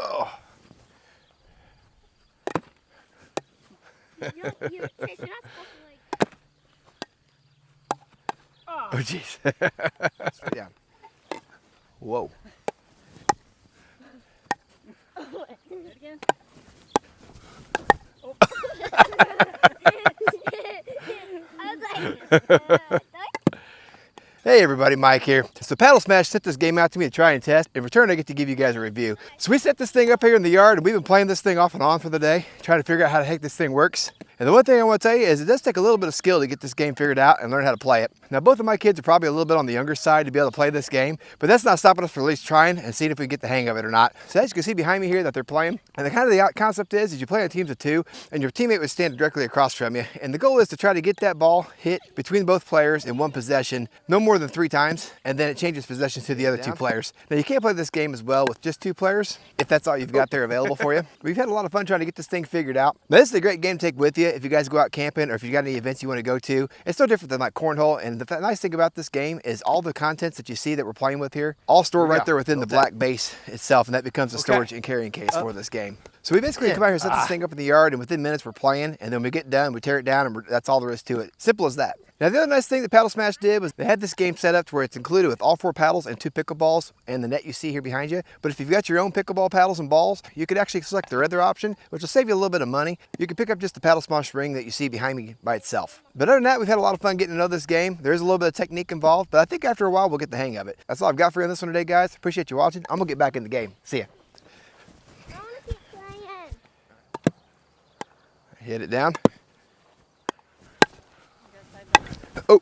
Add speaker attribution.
Speaker 1: Oh.
Speaker 2: Chase, you're not supposed to like.
Speaker 1: Oh, jeez. Straight down. Whoa.
Speaker 2: Do it again. Oh. I was like,
Speaker 1: Hey everybody, Mike here. So Paddlesmash sent this game out to me to try and test. In return, I get to give you guys a review. So we set this thing up here in the yard and we've been playing this thing off and on for the day, trying to figure out how the heck this thing works. And the one thing I want to tell you is it does take a little bit of skill to get this game figured out and learn how to play it. Now, both of my kids are probably a little bit on the younger side to be able to play this game, but that's not stopping us from at least trying and seeing if we can get the hang of it or not. So as you can see behind me here that they're playing, and the concept is you play on teams of two and your teammate would stand directly across from you. And the goal is to try to get that ball hit between both players in one possession, no more than 3 times, and then it changes possession to the other 2 players. Now you can't play this game as well with just 2 players if that's all you've got there available for you. We've had a lot of fun trying to get this thing figured out. Now this is a great game to take with you if you guys go out camping or if you got any events you want to go to. It's no different than like cornhole, and the nice thing about this game is all the contents that you see that we're playing with here all store right there within the black base itself, and that becomes the storage and carrying case for this game. So we basically come out here and set this thing up in the yard, and within minutes we're playing, and then when we get done, we tear it down, and that's all there is to it. Simple as that. Now the other nice thing that Paddlesmash did was they had this game set up to where it's included with all 4 paddles and 2 pickleballs and the net you see here behind you. But if you've got your own pickleball paddles and balls, you could actually select their other option, which will save you a little bit of money. You can pick up just the Paddlesmash ring that you see behind me by itself. But other than that, we've had a lot of fun getting to know this game. There is a little bit of technique involved, but I think after a while we'll get the hang of it. That's all I've got for you on this one today, guys. Appreciate you watching. I'm gonna get back in the game. See ya.
Speaker 2: I want to keep playing.
Speaker 1: Hit it down. Oh.